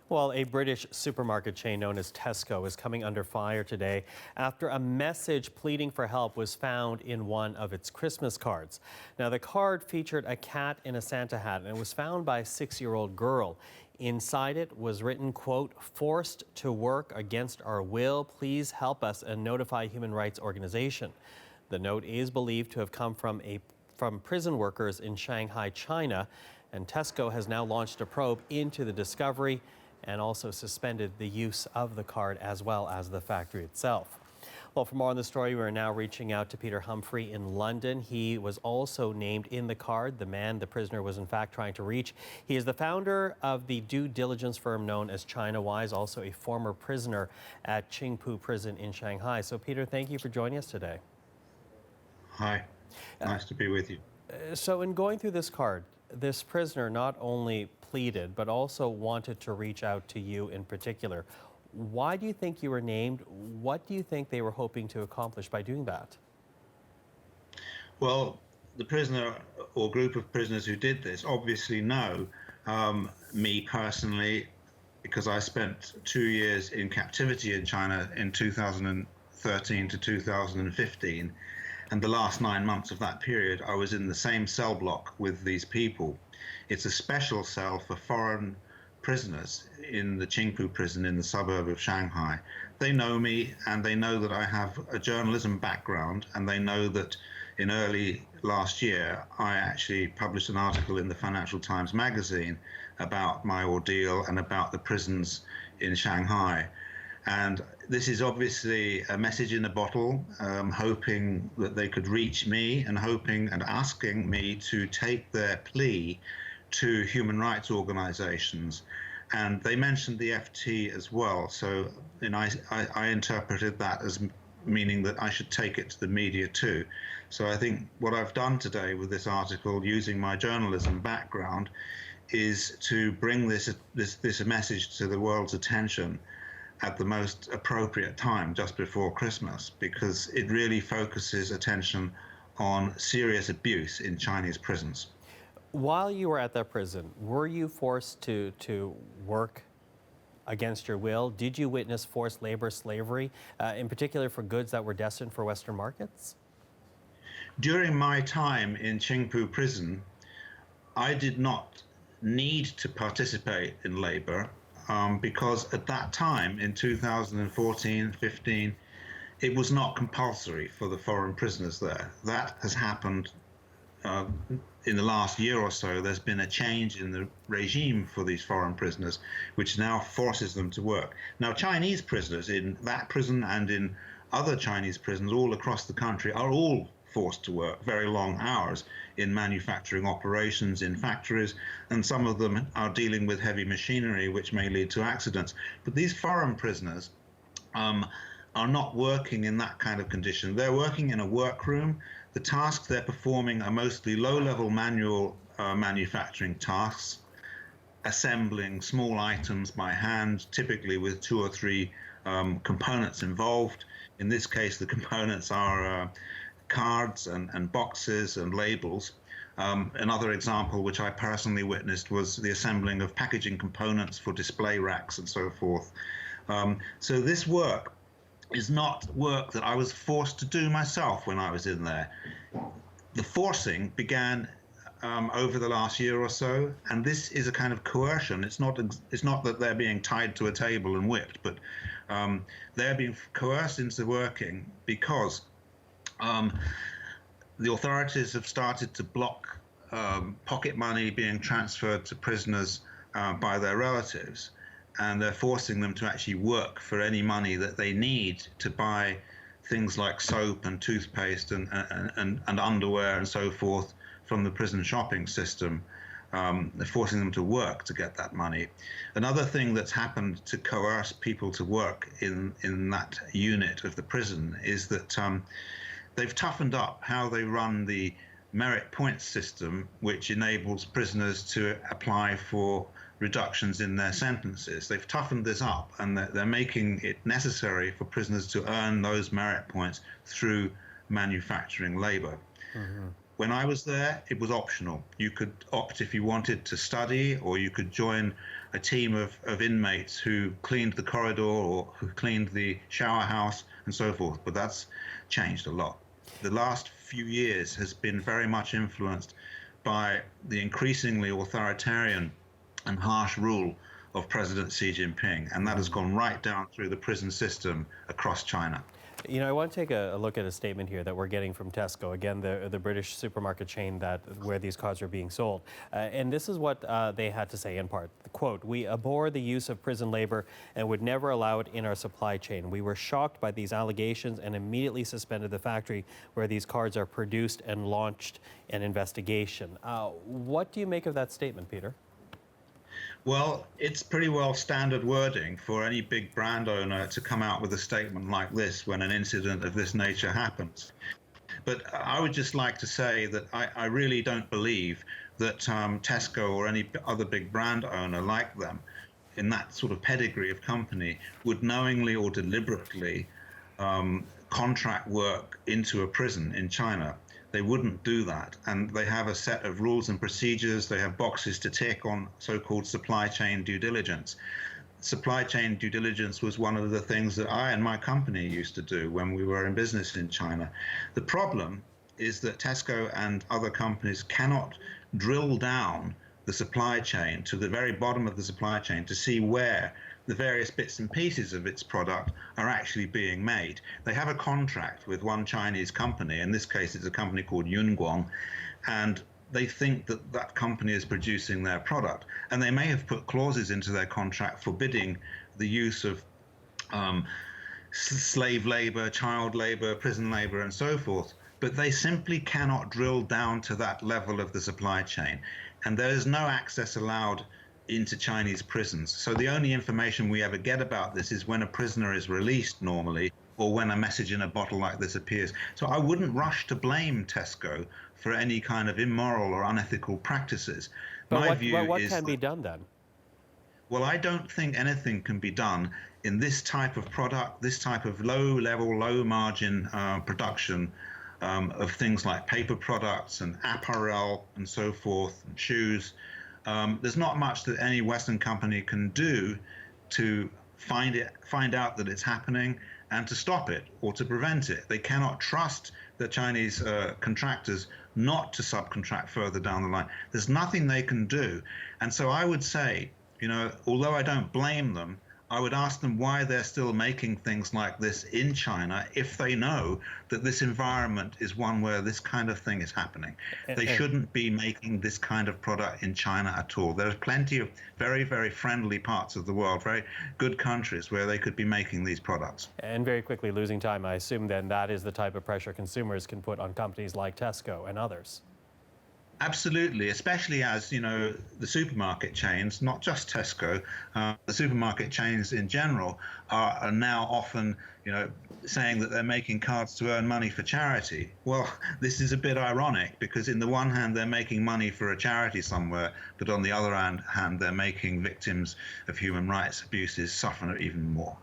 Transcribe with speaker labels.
Speaker 1: Well, a British supermarket chain known as Tesco is coming under fire today after a message pleading for help was found in one of its Christmas cards. Now, the card featured a cat in a Santa hat and it was found by a 6-year-old girl. Inside it was written, quote, "Forced to work against our will. Please help us and notify human rights organization." The note is believed to have come from prison workers in Shanghai, China, and Tesco has now launched a probe into the discovery and also suspended the use of the card as well as the factory itself. Well, for more on the story, we're now reaching out to Peter Humphrey in London. He was also named in the card, the man the prisoner was in fact trying to reach. He is the founder of the due diligence firm known as China Wise, also a former prisoner at Qingpu Prison in Shanghai. So, Peter, thank you for joining us today.
Speaker 2: Hi, nice to be with you.
Speaker 1: So in going through this card, this prisoner not only pleaded, but also wanted to reach out to you in particular. Why do you think you were named? What do you think they were hoping to accomplish by doing that?
Speaker 2: Well, the prisoner or group of prisoners who did this obviously know me personally, because I spent 2 years in captivity in China in 2013 to 2015. And the last 9 months of that period, I was in the same cell block with these people. It's a special cell for foreign prisoners in the Qingpu prison in the suburb of Shanghai. They know me and they know that I have a journalism background, and they know that in early last year, I actually published an article in the Financial Times magazine about my ordeal and about the prisons in Shanghai. And this is obviously a message in a bottle, hoping that they could reach me and hoping and asking me to take their plea to human rights organizations. And they mentioned the FT as well. So I interpreted that as meaning that I should take it to the media too. So I think what I've done today with this article, using my journalism background, is to bring this message to the world's attention at the most appropriate time, just before Christmas, because it really focuses attention on serious abuse in Chinese prisons.
Speaker 1: While you were at that prison, were you forced to work against your will? Did you witness forced labor, slavery, in particular for goods that were destined for Western markets?
Speaker 2: During my time in Qingpu prison, I did not need to participate in labor, because at that time, in 2014-15, it was not compulsory for the foreign prisoners there. That has happened in the last year or so. There's been a change in the regime for these foreign prisoners, which now forces them to work. Now, Chinese prisoners in that prison and in other Chinese prisons all across the country are all forced to work very long hours in manufacturing operations in factories, and some of them are dealing with heavy machinery, which may lead to accidents. But these foreign prisoners are not working in that kind of condition. They're working in a workroom. The tasks they're performing are mostly low-level manual manufacturing tasks, assembling small items by hand, typically with 2 or 3 components involved. In this case, the components are cards and boxes and labels. Another example, which I personally witnessed, was the assembling of packaging components for display racks and so forth. So this work is not work that I was forced to do myself when I was in there. The forcing began over the last year or so, and this is a kind of coercion. It's not that they're being tied to a table and whipped, but they're being coerced into working because the authorities have started to block pocket money being transferred to prisoners by their relatives, and they're forcing them to actually work for any money that they need to buy things like soap and toothpaste and underwear and so forth from the prison shopping system. They're forcing them to work to get that money. Another thing that's happened to coerce people to work in that unit of the prison is that they've toughened up how they run the merit points system, which enables prisoners to apply for reductions in their sentences. They've toughened this up, and they're making it necessary for prisoners to earn those merit points through manufacturing labor. Mm-hmm. When I was there, it was optional. You could opt if you wanted to study, or you could join a team of inmates who cleaned the corridor or who cleaned the shower house and so forth. But that's changed a lot. The last few years has been very much influenced by the increasingly authoritarian and harsh rule of President Xi Jinping, and that has gone right down through the prison system across China.
Speaker 1: You know, I want to take a look at a statement here that we're getting from Tesco, again, the British supermarket chain where these cards are being sold. And this is what they had to say in part. Quote, "We abhor the use of prison labor and would never allow it in our supply chain. We were shocked by these allegations and immediately suspended the factory where these cards are produced and launched an investigation." What do you make of that statement, Peter?
Speaker 2: Well, it's pretty well standard wording for any big brand owner to come out with a statement like this when an incident of this nature happens. But I would just like to say that I really don't believe that Tesco or any other big brand owner like them in that sort of pedigree of company would knowingly or deliberately contract work into a prison in China. They wouldn't do that. And they have a set of rules and procedures. They have boxes to tick on so-called supply chain due diligence. Supply chain due diligence was one of the things that I and my company used to do when we were in business in China. The problem is that Tesco and other companies cannot drill down the supply chain to the very bottom of the supply chain to see where the various bits and pieces of its product are actually being made. They have a contract with one Chinese company, in this case it's a company called Yunguang, and they think that that company is producing their product. And they may have put clauses into their contract forbidding the use of slave labor, child labor, prison labor, and so forth. But they simply cannot drill down to that level of the supply chain. And there is no access allowed into Chinese prisons. So the only information we ever get about this is when a prisoner is released normally, or when a message in a bottle like this appears. So I wouldn't rush to blame Tesco for any kind of immoral or unethical practices.
Speaker 1: But what can be done then?
Speaker 2: Well, I don't think anything can be done in this type of product, this type of low-level, low-margin production of things like paper products and apparel and so forth, and shoes. There's not much that any Western company can do to find out that it's happening and to stop it or to prevent it. They cannot trust the Chinese contractors not to subcontract further down the line. There's nothing they can do. And so I would say, you know, although I don't blame them, I would ask them why they're still making things like this in China if they know that this environment is one where this kind of thing is happening. They shouldn't be making this kind of product in China at all. There's plenty of very, very friendly parts of the world, very good countries where they could be making these products.
Speaker 1: And very quickly, losing time, I assume then that is the type of pressure consumers can put on companies like Tesco and others.
Speaker 2: Absolutely, especially as, you know, the supermarket chains, not just Tesco, the supermarket chains in general are now often, you know, saying that they're making cards to earn money for charity. Well, this is a bit ironic because in the one hand, they're making money for a charity somewhere, but on the other hand, they're making victims of human rights abuses suffer even more.